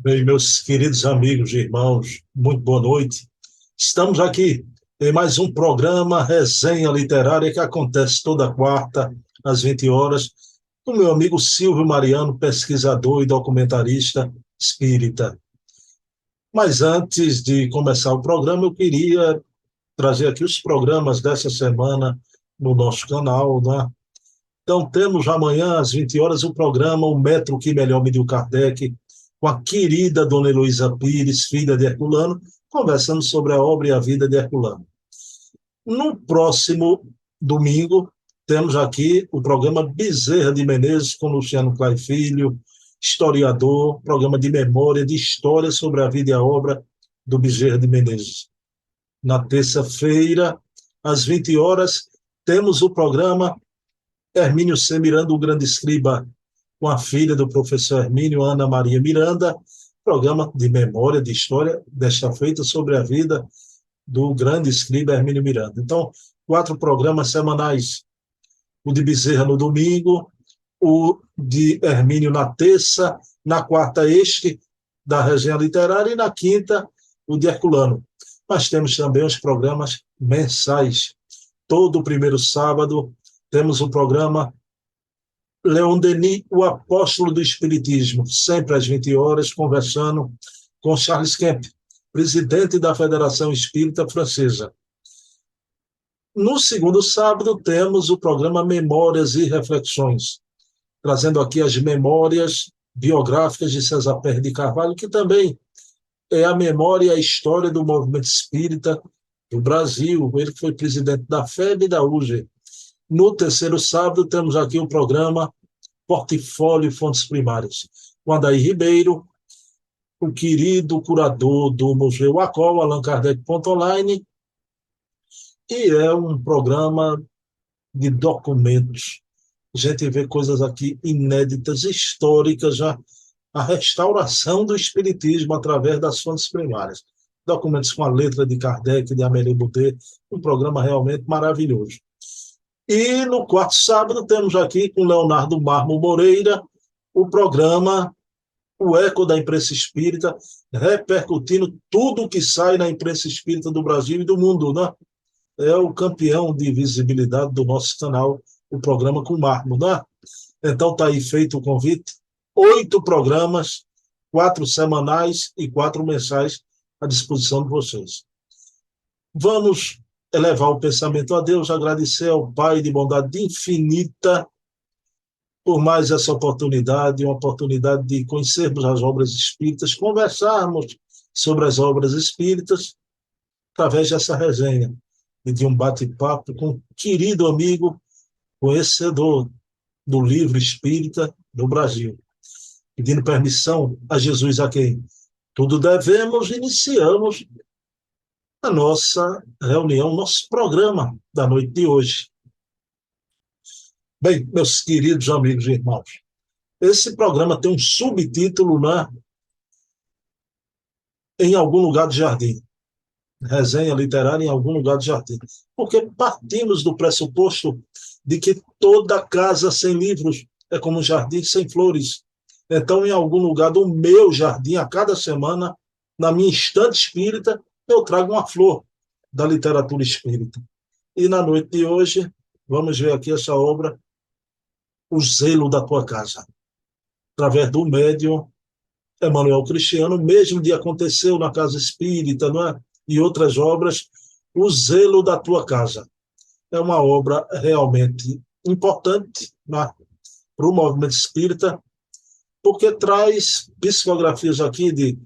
Bem, meus queridos amigos e irmãos, muito boa noite. Estamos aqui em mais um programa Resenha Literária que acontece toda quarta, às 20 horas, com meu amigo Silvio Mariano, pesquisador e documentarista espírita. Mas antes de começar o programa, eu queria trazer aqui os programas dessa semana no nosso canal, né? Então, temos amanhã, às 20 horas, o programa O Metro que Melhor Mediu Kardec, com a querida Dona Heloísa Pires, filha de Herculano, conversando sobre a obra e a vida de Herculano. No próximo domingo, temos aqui o programa Bezerra de Menezes, com Luciano Clay Filho, historiador, programa de memória, de história sobre a vida e a obra do Bezerra de Menezes. Na terça-feira, às 20 horas, temos o programa Hermínio C. Miranda, o grande escriba, com a filha do professor Hermínio, Ana Maria Miranda, programa de memória, de história, desta feita sobre a vida do grande escriba Hermínio Miranda. Então, 4 programas semanais, o de Bezerra no domingo, o de Hermínio na terça, na quarta este, da resenha literária, e na quinta, o de Herculano. Mas temos também os programas mensais. Todo primeiro sábado, temos o programa Leon Denis, o apóstolo do Espiritismo, sempre às 20 horas, conversando com Charles Kemp, presidente da Federação Espírita Francesa. No segundo sábado, temos o programa Memórias e Reflexões, trazendo aqui as memórias biográficas de César Pérez de Carvalho, que também é a memória e a história do movimento espírita do Brasil. Ele foi presidente da FEB e da UGE. No terceiro sábado, temos aqui o programa Portfólio e Fontes Primárias, com Adair Ribeiro, o querido curador do Museu ACOL, Allan Kardec.online, e é um programa de documentos. A gente vê coisas aqui inéditas, históricas, já a restauração do espiritismo através das fontes primárias. Documentos com a letra de Kardec, de Amélie Boudet, um programa realmente maravilhoso. E no quarto sábado temos aqui com Leonardo Marmo Moreira o programa O Eco da Imprensa Espírita, repercutindo tudo o que sai na imprensa espírita do Brasil e do mundo, né? É o campeão de visibilidade do nosso canal, o programa com Marmo, né? Então está aí feito o convite. 8 programas, 4 semanais e 4 mensais à disposição de vocês. Vamos elevar o pensamento a Deus, agradecer ao Pai de bondade infinita por mais essa oportunidade, uma oportunidade de conhecermos as obras espíritas, conversarmos sobre as obras espíritas através dessa resenha e de um bate-papo com um querido amigo, conhecedor do livro espírita do Brasil. Pedindo permissão a Jesus, a quem tudo devemos, iniciamos a nossa reunião, nosso programa da noite de hoje. Bem, meus queridos amigos e irmãos, esse programa tem um subtítulo, né? Em algum lugar do jardim. Resenha literária em algum lugar do jardim. Porque partimos do pressuposto de que toda casa sem livros é como um jardim sem flores. Então, em algum lugar do meu jardim, a cada semana, na minha estante espírita, eu trago uma flor da literatura espírita. E na noite de hoje, vamos ver aqui essa obra, O Zelo da Tua Casa, através do médium Emanuel Cristiano, mesmo de Aconteceu na Casa Espírita, não é? E outras obras, O Zelo da Tua Casa. É uma obra realmente importante, né, para o movimento espírita, porque traz psicografias aqui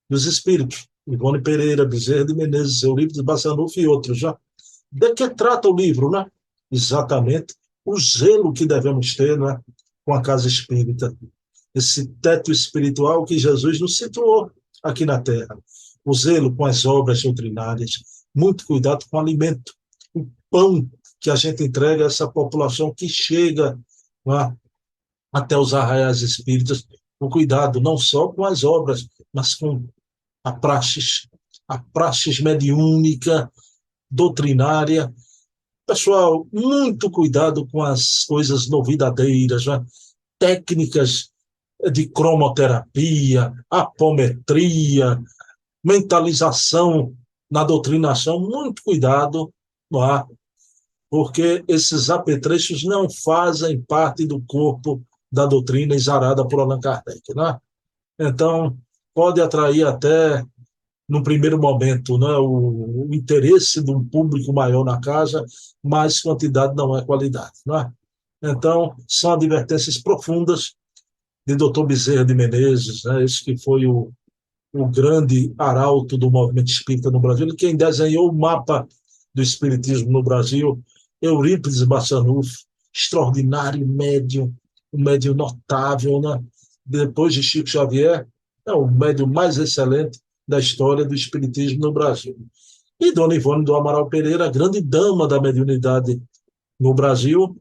dos espíritos, Ivone Pereira, Bezerra de Menezes, Eurípides Bassanufo e outros. Já. De que trata o livro, né? Exatamente o zelo que devemos ter, né, com a casa espírita. Esse teto espiritual que Jesus nos situou aqui na Terra. O zelo com as obras doutrinárias, muito cuidado com o alimento, o pão que a gente entrega a essa população que chega, né, até os arraiais espíritas, o cuidado não só com as obras, mas com a praxis mediúnica, doutrinária. Pessoal, muito cuidado com as coisas novidadeiras, né? Técnicas de cromoterapia, apometria, mentalização na doutrinação, muito cuidado, não é? Porque esses apetrechos não fazem parte do corpo da doutrina exarada por Allan Kardec. Né? Então, pode atrair até, no primeiro momento, né, o interesse de um público maior na casa, mas quantidade não é qualidade. Né? Então, são advertências profundas de Dr. Bezerra de Menezes, né, esse que foi o grande arauto do movimento espírita no Brasil, ele quem desenhou o mapa do espiritismo no Brasil, Eurípides Bassanufo, extraordinário médium, um médium notável, né? Depois de Chico Xavier, é o médium mais excelente da história do espiritismo no Brasil. E Dona Ivone do Amaral Pereira, a grande dama da mediunidade no Brasil,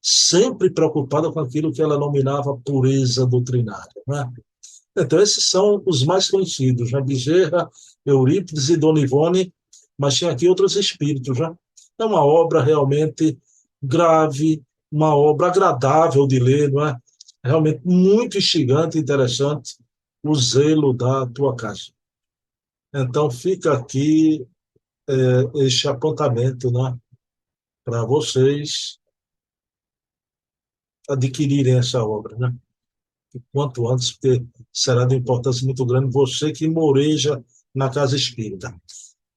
sempre preocupada com aquilo que ela nominava pureza doutrinária. Né? Então, esses são os mais conhecidos, né? Bezerra, Eurípides e Dona Ivone, mas tinha aqui outros espíritos. Né? É uma obra realmente grave, uma obra agradável de ler, não é? Realmente muito instigante e interessante o zelo da tua casa. Então, fica aqui este apontamento, né? Para vocês adquirirem essa obra, né? Quanto antes, porque será de importância muito grande você que moreja na casa espírita.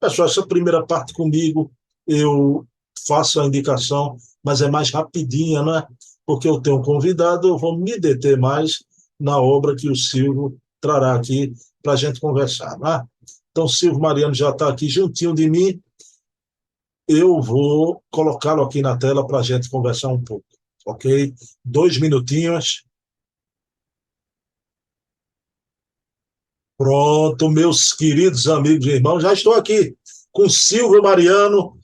Pessoal, essa primeira parte comigo, eu faço a indicação, mas é mais rapidinha, né? Porque eu tenho um convidado, eu vou me deter mais na obra que o Silvio trará aqui para a gente conversar, né? Então, Silvio Mariano já está aqui juntinho de mim, eu vou colocá-lo aqui na tela para a gente conversar um pouco, ok? 2 minutinhos. Pronto, meus queridos amigos e irmãos, já estou aqui com Silvio Mariano.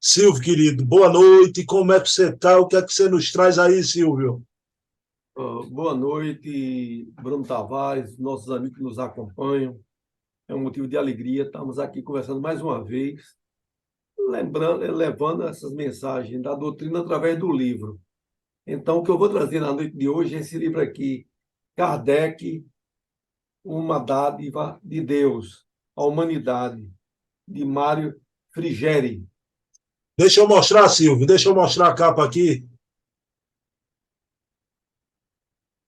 Silvio, querido, boa noite. Como é que você está? O que é que você nos traz aí, Silvio? Boa noite, Bruno Tavares, nossos amigos que nos acompanham. É um motivo de alegria. Estamos aqui conversando mais uma vez, levando essas mensagens da doutrina através do livro. Então, o que eu vou trazer na noite de hoje é esse livro aqui, Kardec, Uma Dádiva de Deus, a Humanidade, de Mário Frigeri. Deixa eu mostrar, Silvio, deixa eu mostrar a capa aqui.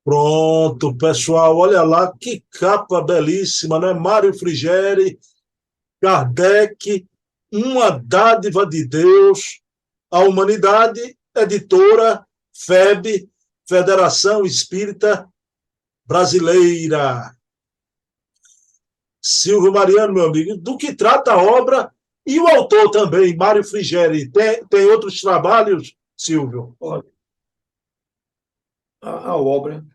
Pronto, pessoal, olha lá que capa belíssima, né? Mário Frigeri, Kardec, Uma Dádiva de Deus, a Humanidade, editora FEB, Federação Espírita Brasileira. Silvio Mariano, meu amigo, do que trata a obra e o autor também, Mário Frigeri. Tem outros trabalhos, Silvio? Olha, a obra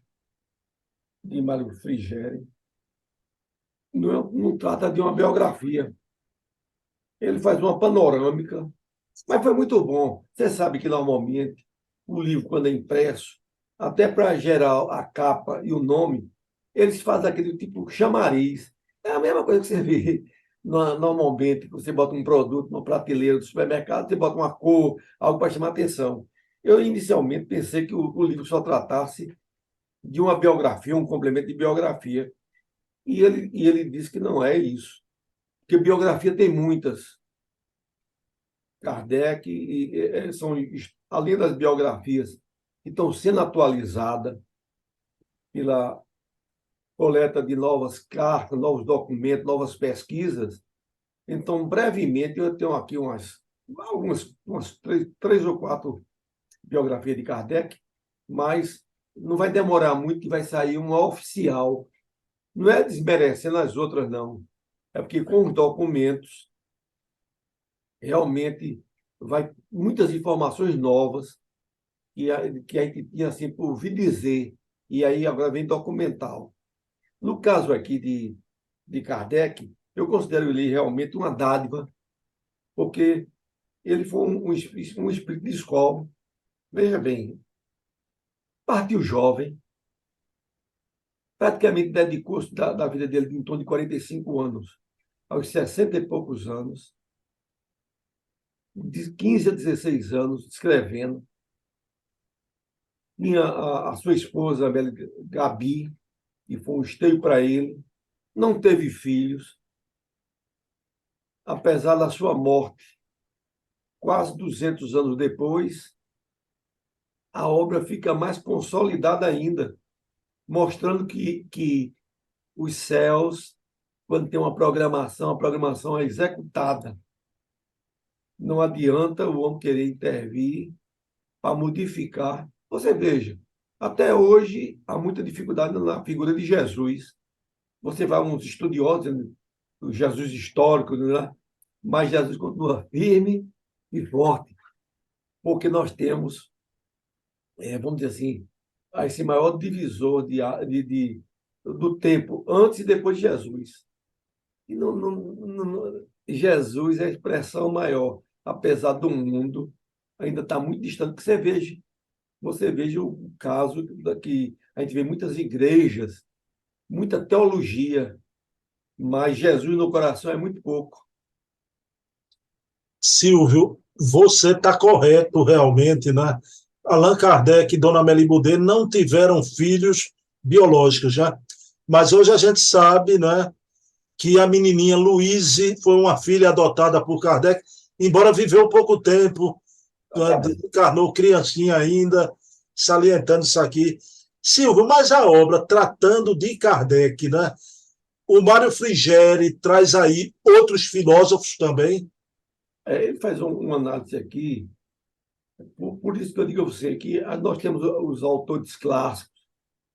de Mário Frigeri não trata de uma biografia. Ele faz uma panorâmica, mas foi muito bom. Você sabe que normalmente o livro, quando é impresso, até para gerar a capa e o nome, eles fazem aquele tipo chamariz. É a mesma coisa que você vê normalmente, que você bota um produto numa prateleira do supermercado, você bota uma cor, algo para chamar atenção. Eu inicialmente pensei que o livro só tratasse de uma biografia, um complemento de biografia. E ele disse que não é isso, que biografia tem muitas. Kardec, são, além das biografias que estão sendo atualizadas pela coleta de novas cartas, novos documentos, novas pesquisas. Então, brevemente, eu tenho aqui umas três ou quatro biografias de Kardec, mas não vai demorar muito que vai sair uma oficial. Não é desmerecendo as outras, não. É porque com os documentos, realmente, vai muitas informações novas que a gente tinha assim por ouvir dizer, e aí agora vem documental. No caso aqui de Kardec, eu considero ele realmente uma dádiva, porque ele foi um espírito de escola. Veja bem, partiu jovem, praticamente dedicou-se da vida dele em torno de 45 anos, aos 60 e poucos anos, de 15 a 16 anos, escrevendo. Tinha a sua esposa, Gabi, e foi um esteio para ele, não teve filhos, apesar da sua morte, quase 200 anos depois, a obra fica mais consolidada ainda, mostrando que os céus, quando tem uma programação, a programação é executada. Não adianta o homem querer intervir para modificar. Você veja, até hoje há muita dificuldade na figura de Jesus. Você vai a uns estudiosos, o Jesus histórico, né? Mas Jesus continua firme e forte, porque nós temos, vamos dizer assim, esse maior divisor do tempo antes e depois de Jesus. E Jesus é a expressão maior, apesar do mundo ainda está muito distante. Que você veja o caso que a gente vê muitas igrejas, muita teologia, mas Jesus no coração é muito pouco. Silvio, você está correto realmente, né? Allan Kardec e Dona Amélie Boudet não tiveram filhos biológicos, já. Mas hoje a gente sabe, né, que a menininha Louise foi uma filha adotada por Kardec, embora viveu pouco tempo, encarnou criancinha ainda, salientando isso aqui. Silvio, mas a obra tratando de Kardec, né? O Mário Frigeri traz aí outros filósofos também. Ele faz uma análise aqui, por isso que eu digo a você que nós temos os autores clássicos,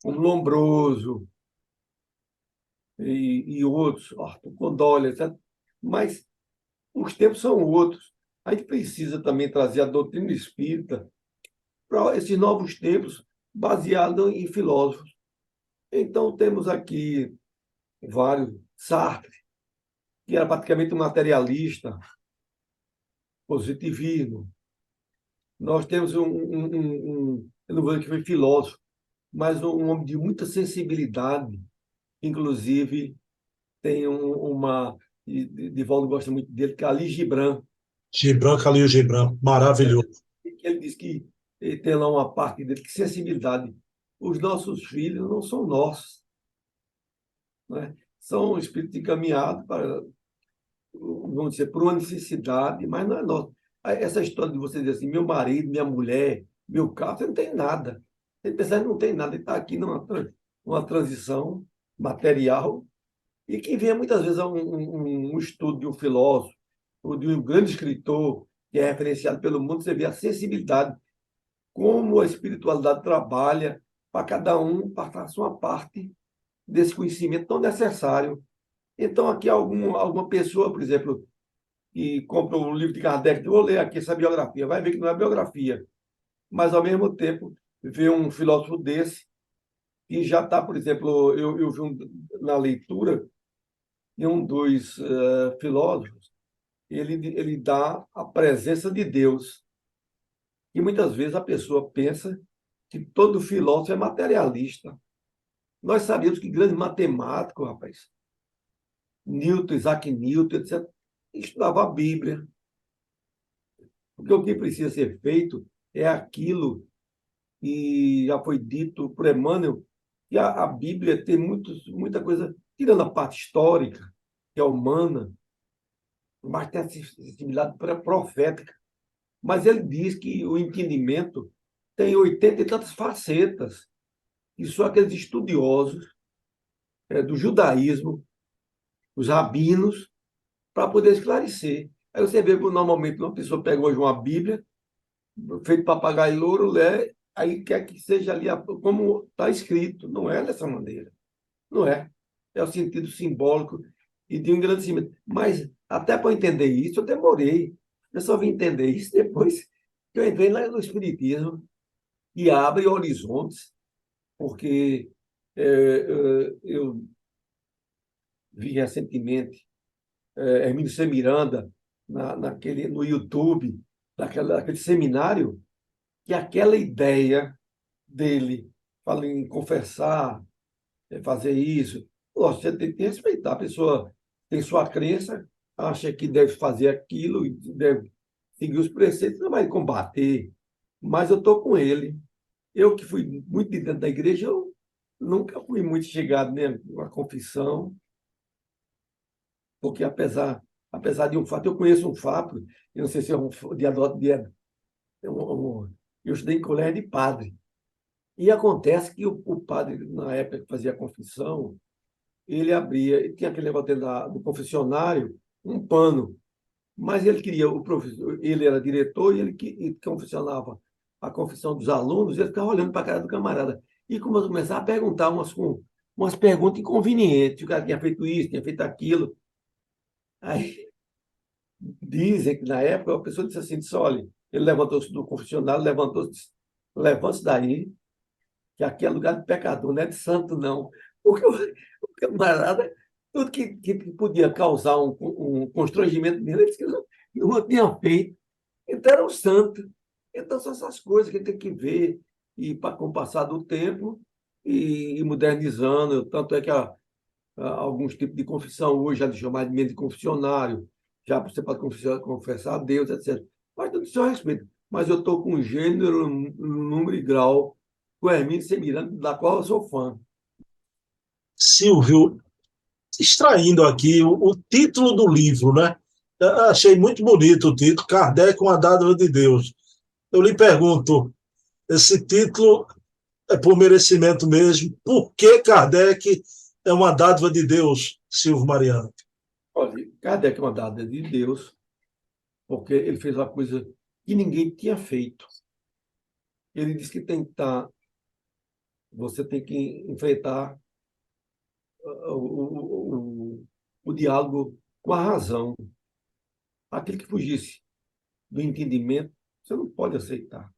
como Lombroso e outros, Arthur Condolha, etc. Mas os tempos são outros. A gente precisa também trazer a doutrina espírita para esses novos tempos, baseado em filósofos. Então, temos aqui vários. Sartre, que era praticamente um materialista, positivismo. Nós temos eu não vou dizer que foi filósofo, mas um homem de muita sensibilidade, inclusive tem uma, e Divaldo gosta muito dele, que é Ali Gibran. Gibran, Khalil Gibran, maravilhoso. Ele diz que ele tem lá uma parte dele, que sensibilidade. Os nossos filhos não são nossos, né? São espíritos encaminhados para, vamos dizer, por uma necessidade, mas não é nosso. Essa história de você dizer assim, meu marido, minha mulher, meu carro, você não tem nada. Ele pensa que não tem nada, ele está aqui numa transição material e que vem muitas vezes a um estudo de um filósofo ou de um grande escritor que é referenciado pelo mundo, você vê a sensibilidade, como a espiritualidade trabalha para cada um passar a sua parte desse conhecimento tão necessário. Então, aqui alguma pessoa, por exemplo, que compra o livro de Kardec, eu vou ler aqui essa biografia, vai ver que não é biografia, mas, ao mesmo tempo, vê um filósofo desse, que já está, por exemplo, eu vi na leitura, de um dos filósofos, ele dá a presença de Deus. E muitas vezes a pessoa pensa que todo filósofo é materialista. Nós sabemos que grandes matemáticos, rapaz, Newton, Isaac Newton, etc., estudava a Bíblia. Porque o que precisa ser feito é aquilo que já foi dito por Emmanuel, que a Bíblia tem muita coisa, tirando a parte histórica, que é humana, mas tem a sensibilidade profética. Mas ele diz que o entendimento tem 80 e tantas facetas, e só aqueles estudiosos do judaísmo, os rabinos, para poder esclarecer. Aí você vê que normalmente uma pessoa pega hoje uma Bíblia, feito papagaio louro, lê, aí quer que seja ali como está escrito. Não é dessa maneira. Não é. É o sentido simbólico e de um engrandecimento. Mas até para entender isso, eu demorei. Eu só vim entender isso depois que eu entrei no Espiritismo e abre horizontes, porque eu vi recentemente Hermínio C. Miranda no YouTube, daquele seminário, que aquela ideia dele, fala em confessar, fazer isso, lógico, você tem que respeitar. A pessoa tem sua crença, acha que deve fazer aquilo, e deve seguir os preceitos, não vai combater. Mas eu estou com ele. Eu que fui muito de dentro da igreja, eu nunca fui muito chegado, né, à confissão, porque apesar de um fato, eu conheço um fato, eu não sei se é um é eu estudei em colégio de padre. E acontece que o padre, na época que fazia a confissão, ele abria, e tinha aquele negócio dentro do confessionário, um pano. Mas ele queria, o professor, ele era diretor e confessionava a confissão dos alunos, ele ficava olhando para a cara do camarada. E começava a perguntar umas perguntas inconvenientes. O cara tinha feito isso, tinha feito aquilo. Aí dizem que na época a pessoa disse: olha, ele levantou-se do confessionário, levantou-se, levante-se daí, que aqui é lugar de pecador, não é de santo, não. Porque o camarada, tudo que podia causar um constrangimento nele, ele disse que não tinha feito. Então era um santo. Então são essas coisas que a gente tem que ver e com o passar do tempo e modernizando. Tanto é que alguns tipos de confissão hoje já deixou mais de meio de confessionário, já você pode confessar a Deus, etc. Mas tudo isso eu respeito. Mas eu estou com gênero, número e grau com Hermínio Semirante, da qual eu sou fã. Silvio, extraindo aqui o título do livro, né? Eu achei muito bonito o título, Kardec, uma dádiva de Deus. Eu lhe pergunto, esse título é por merecimento mesmo? Por que Kardec é uma dádiva de Deus, Silvio Mariano? Olha, Kardec é uma dádiva de Deus, porque ele fez uma coisa que ninguém tinha feito. Ele disse que você tem que enfrentar o diálogo com a razão. Aquele que fugisse do entendimento, você não pode aceitar.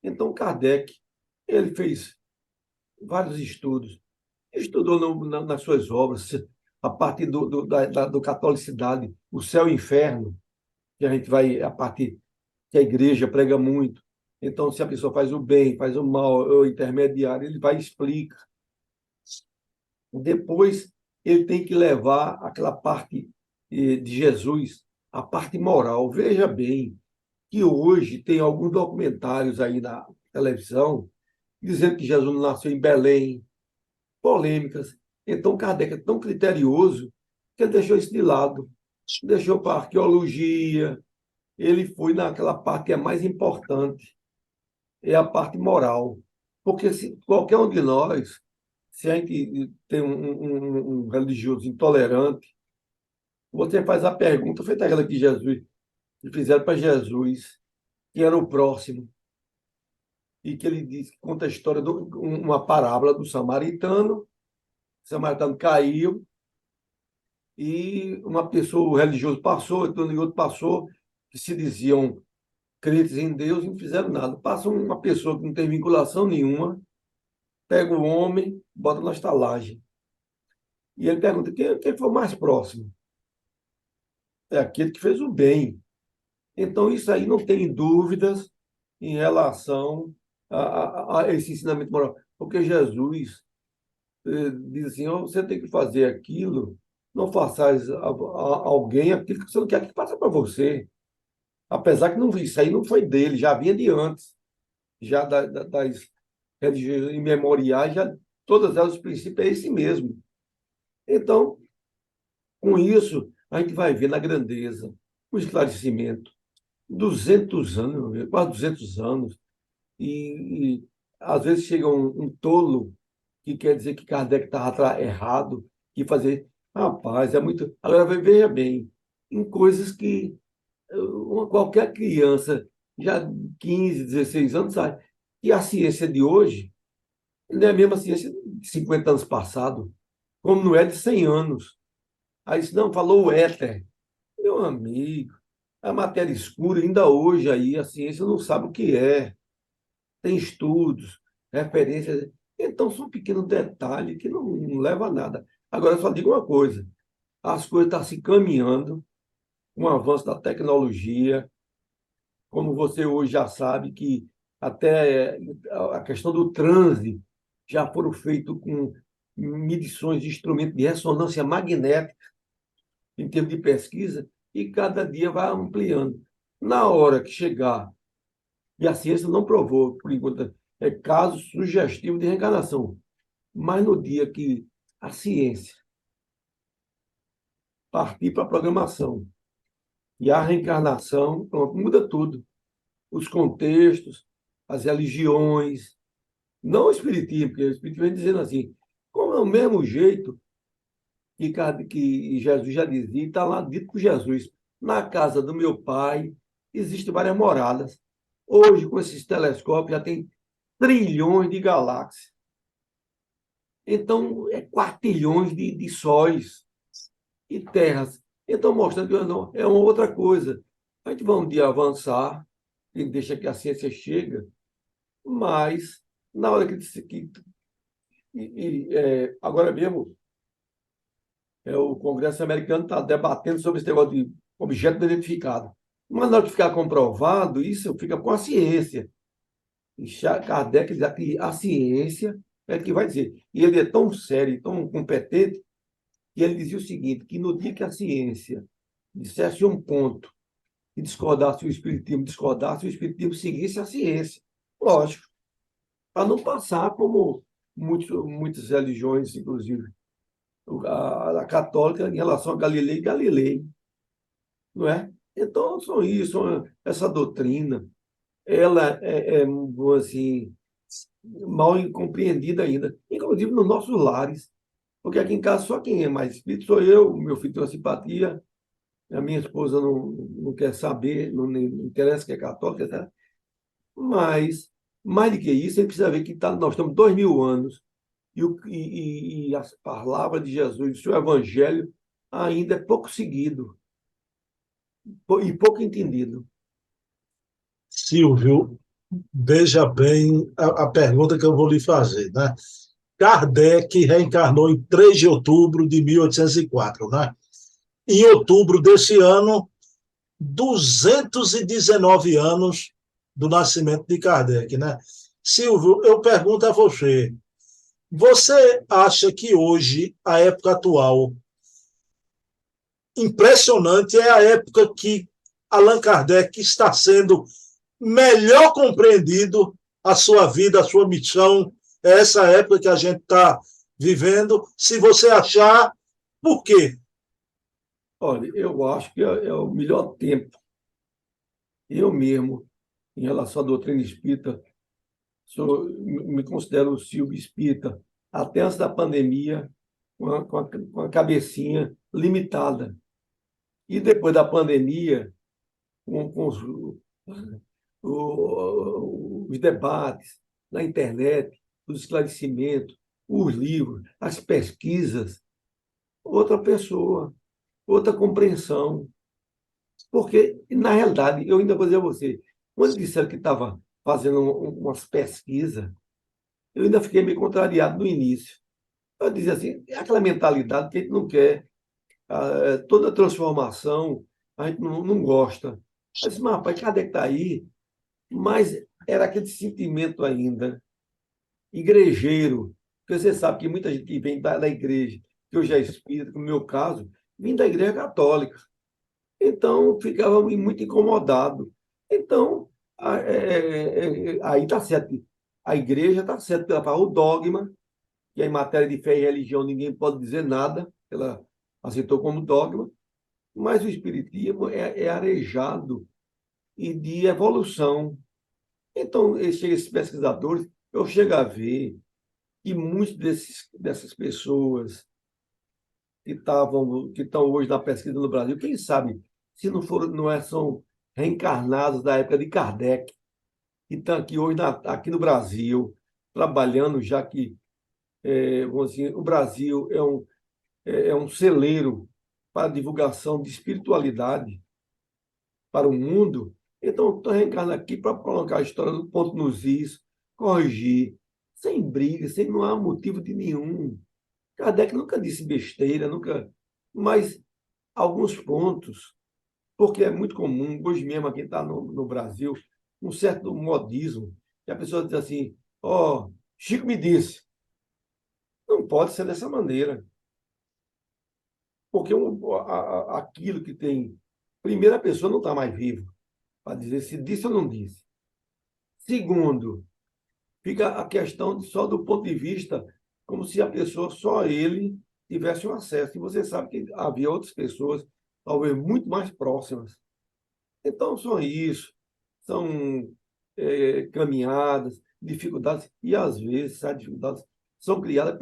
Então, Kardec, ele fez vários estudos, estudou nas suas obras, a parte do catolicidade, o céu e o inferno, que a gente vai, a parte que a igreja prega muito. Então, se a pessoa faz o bem, faz o mal, é o intermediário, ele vai e explica. Depois, ele tem que levar aquela parte de Jesus, a parte moral. Veja bem que hoje tem alguns documentários aí na televisão dizendo que Jesus não nasceu em Belém, polêmicas. Então, Kardec é tão criterioso que ele deixou isso de lado, deixou para a arqueologia, ele foi naquela parte que é mais importante, é a parte moral. Porque se qualquer um de nós, se a gente tem um religioso intolerante, você faz a pergunta, feita aquela que Jesus, que fizeram para Jesus, que era o próximo, e que ele diz, conta a história de uma parábola do samaritano. O samaritano caiu e uma pessoa, o religioso passou, e outro passou, que se diziam crentes em Deus e não fizeram nada. Passa uma pessoa que não tem vinculação nenhuma, pega o homem, bota na estalagem. E ele pergunta: quem foi mais próximo? É aquele que fez o bem. Então, isso aí não tem dúvidas em relação a esse ensinamento moral. Porque Jesus diz assim: "Ó, você tem que fazer aquilo, não façais a alguém aquilo que você não quer que faça para você." Apesar que não, isso aí não foi dele, já vinha de antes, já das religiões imemoriais, já, todas elas, o princípio é esse mesmo. Então, com isso, a gente vai ver na grandeza, o esclarecimento. 200 anos, meu amigo, quase 200 anos, e às vezes chega um tolo que quer dizer que Kardec estava errado, e fazer. Rapaz, é muito. Agora, veja bem, em coisas que qualquer criança, já 15, 16 anos, sabe que a ciência de hoje não é a mesma ciência de 50 anos passado, como não é de 100 anos. Aí, se não, falou o éter. Meu amigo, a matéria escura, ainda hoje aí, a ciência não sabe o que é. Tem estudos, referências. Então, são pequenos detalhes que não levam a nada. Agora, eu só digo uma coisa: as coisas estão se caminhando com o avanço da tecnologia, como você hoje já sabe que até a questão do transe já foram feitos com medições de instrumentos de ressonância magnética em termos de pesquisa, e cada dia vai ampliando. Na hora que chegar, e a ciência não provou, por enquanto, é caso sugestivo de reencarnação. Mas no dia que a ciência partir para a programação e a reencarnação, pronto, muda tudo. Os contextos, as religiões, não o espiritismo, porque o espiritismo vem dizendo assim, como é o mesmo jeito que Jesus já dizia, está lá dito por Jesus, na casa do meu pai existem várias moradas. Hoje, com esses telescópios, já tem trilhões de galáxias. Então, é quartilhões de sóis e terras. Então, mostrando que não, é uma outra coisa. A gente vai um dia avançar, e deixa que a ciência chega, mas na hora agora mesmo, o Congresso americano está debatendo sobre esse negócio de objeto não identificado. Mas na hora de ficar comprovado, isso fica com a ciência. E Kardec diz que a ciência é que vai dizer. E ele é tão sério, tão competente, que ele dizia o seguinte, que no dia que a ciência dissesse um ponto e discordasse, o espiritismo seguisse a ciência. Lógico, para não passar como muitas religiões, inclusive a católica, em relação a Galilei, não é? Então, são isso, essa doutrina, ela assim, mal compreendida ainda, inclusive nos nossos lares, porque aqui em casa só quem é mais espírito sou eu, o meu filho tem uma simpatia, a minha esposa não quer saber, não interessa que é católica, tá? Mas, mais do que isso, a gente precisa ver que nós estamos 2000 anos e a palavra de Jesus, o seu evangelho, ainda é pouco seguido e pouco entendido. Silvio, veja bem a pergunta que eu vou lhe fazer, né? Kardec reencarnou em 3 de outubro de 1804, né? Em outubro desse ano, 219 anos do nascimento de Kardec, né? Silvio, eu pergunto a você, você acha que hoje, a época atual, impressionante é a época que Allan Kardec está sendo melhor compreendido a sua vida, a sua missão, é essa época que a gente está vivendo. Se você achar, por quê? Olha, eu acho que é o melhor tempo. Eu mesmo, em relação à doutrina espírita, me considero Silvio espírita, até antes da pandemia, com a cabecinha limitada. E depois da pandemia, com os debates na internet, os esclarecimentos, os livros, as pesquisas, outra pessoa, outra compreensão. Porque, na realidade, eu ainda vou dizer a você, quando disseram que estava fazendo umas pesquisas, eu ainda fiquei meio contrariado no início. Eu dizia assim, é aquela mentalidade que a gente não quer, toda transformação, a gente não gosta. Eu disse, mas rapaz, cadê que está aí? Mas era aquele sentimento ainda, igrejeiro, porque você sabe que muita gente que vem da igreja, que hoje é espírita, no meu caso, vim da igreja católica. Então, ficava muito incomodado. Então, aí está certo. A igreja está certa pela palavra, o dogma, que em matéria de fé e religião ninguém pode dizer nada, ela aceitou como dogma, mas o espiritismo é arejado e de evolução. Então, esses pesquisadores, eu chego a ver que muitos dessas pessoas que estão hoje na pesquisa no Brasil, quem sabe se não foram, são reencarnados da época de Kardec, que estão aqui hoje aqui no Brasil, trabalhando, já que vamos dizer, o Brasil é um celeiro para a divulgação de espiritualidade para o mundo. Então, estou reencarnando aqui para colocar a história do ponto nos is, corrigir, sem briga, sem não há motivo de nenhum. Kardec nunca disse besteira, nunca, mas alguns pontos, porque é muito comum, hoje mesmo aqui está no Brasil, um certo modismo, que a pessoa diz assim, ó, Chico me disse, não pode ser dessa maneira, porque aquilo que tem, primeiro, a pessoa não está mais viva, para dizer se disse ou não disse. Segundo, fica a questão só do ponto de vista como se a pessoa, só ele, tivesse um acesso. E você sabe que havia outras pessoas, talvez muito mais próximas. Então, são isso, são caminhadas, dificuldades, e às vezes as dificuldades são criadas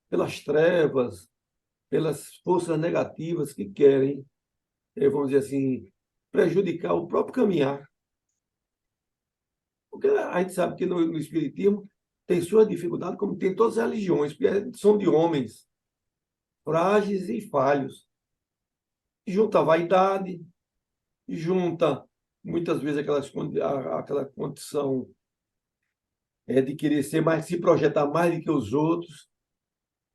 pelas trevas, pelas forças negativas que querem, vamos dizer assim, prejudicar o próprio caminhar. Porque a gente sabe que no Espiritismo tem suas dificuldades, como tem todas as religiões, porque são de homens frágeis e falhos. Junta a vaidade, junta muitas vezes aquela condição de querer ser mais, se projetar mais do que os outros.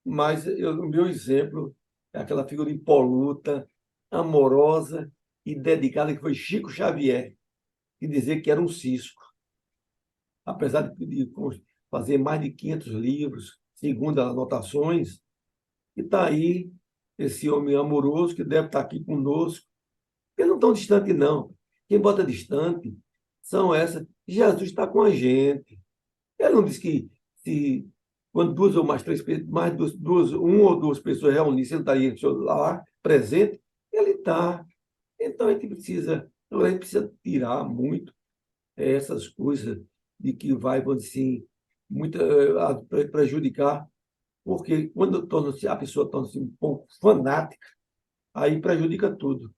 Mas o meu exemplo é aquela figura impoluta, amorosa e dedicada que foi Chico Xavier, que dizia que era um cisco. Apesar de fazer mais de 500 livros, segundo as anotações, e está aí esse homem amoroso que deve estar aqui conosco. Eles não estão distantes, não. Quem bota distante são essas. Jesus está com a gente. Ele não diz que se quando duas ou mais três, mais uma ou duas pessoas reunissem, ele estaria lá, presente, ele está. Então a gente precisa tirar muito essas coisas de que vai, vamos dizer assim, muito, prejudicar, porque quando a pessoa torna-se um pouco fanática, aí prejudica tudo.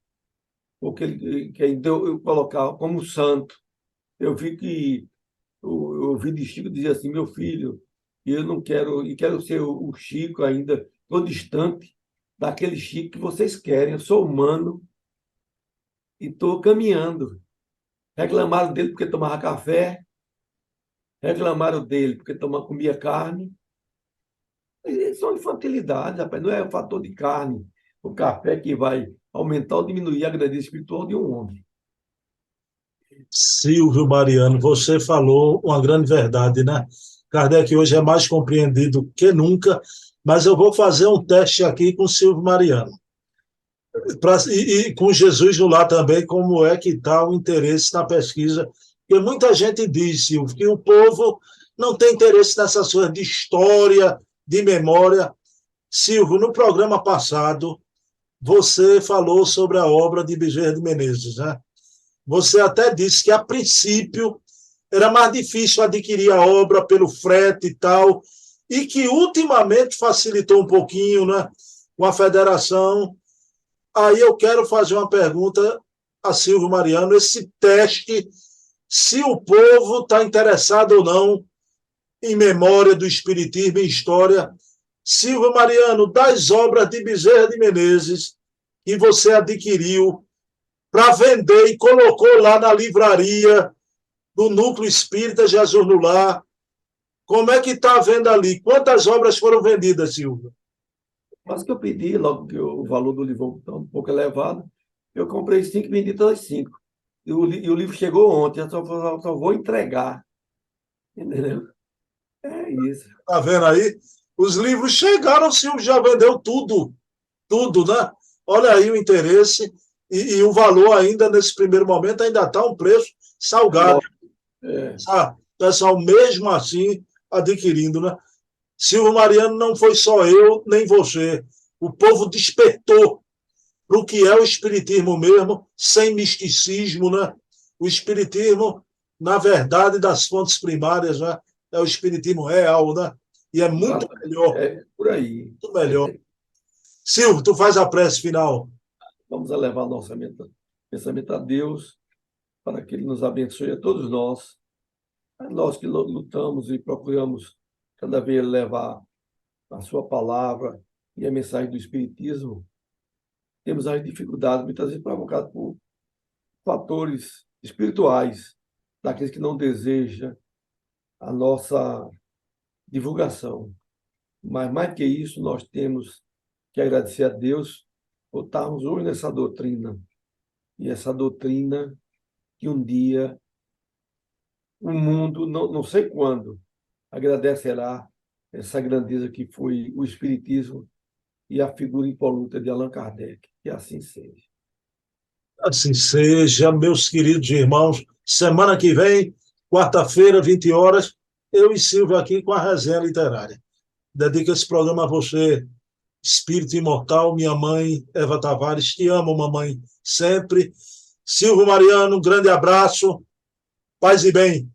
Porque ele quer colocar como santo. Eu vi que eu ouvi de Chico dizer assim: meu filho, eu não quero, e quero ser o Chico ainda, estou distante daquele Chico que vocês querem. Eu sou humano e estou caminhando. Reclamaram dele porque tomava café, reclamaram dele porque comia carne. E são infantilidades, rapaz, não é o fator de carne, o café que vai aumentar ou diminuir a grandeza espiritual de um homem. Silvio Mariano, você falou uma grande verdade, né? Kardec hoje é mais compreendido que nunca, mas eu vou fazer um teste aqui com o Silvio Mariano. E com Jesus no lar também, como é que está o interesse na pesquisa? Porque muita gente diz, Silvio, que o povo não tem interesse nessas coisas de história, de memória. Silvio, no programa passado, você falou sobre a obra de Bezerra de Menezes, né? Você até disse que, a princípio, era mais difícil adquirir a obra pelo frete e tal, e que ultimamente facilitou um pouquinho, né, com a federação. Aí eu quero fazer uma pergunta a Silvio Mariano, esse teste, se o povo está interessado ou não em memória do Espiritismo, em história. Silvio Mariano, das obras de Bezerra de Menezes que você adquiriu para vender e colocou lá na livraria do Núcleo Espírita Jesus no Lar, como é que está a venda ali? Quantas obras foram vendidas, Silvio? Mas que eu pedi, logo que o valor do livro está um pouco elevado, eu comprei 5 e vendi todas 5. E o livro chegou ontem, eu só vou entregar. Entendeu? É isso. Está vendo aí? Os livros chegaram, o Silvio já vendeu tudo, tudo, né? Olha aí o interesse e o valor ainda, nesse primeiro momento, ainda está um preço salgado. É. Pessoal, mesmo assim, adquirindo, né? Silvio Mariano, não foi só eu, nem você. O povo despertou para o que é o espiritismo mesmo, sem misticismo, né? O espiritismo, na verdade, das fontes primárias, né? É o espiritismo real, né? E é muito melhor, É por aí. muito melhor. Silvio, tu faz a prece final. Vamos elevar nosso pensamento a Deus, para que Ele nos abençoe a todos nós. A nós que lutamos e procuramos cada vez levar a sua palavra e a mensagem do Espiritismo, temos as dificuldades, muitas vezes provocadas por fatores espirituais, daqueles que não desejam a nossa divulgação. Mas, mais que isso, nós temos que agradecer a Deus por estarmos hoje nessa doutrina. E essa doutrina que um dia o mundo, não sei quando, agradecerá essa grandeza que foi o Espiritismo e a figura impoluta de Allan Kardec. Que assim seja. Assim seja, meus queridos irmãos. Semana que vem, quarta-feira, 20 horas, eu e Silvio aqui com a resenha literária. Dedico esse programa a você, espírito imortal, minha mãe, Eva Tavares, te amo, mamãe, sempre. Silvio Mariano, um grande abraço, paz e bem.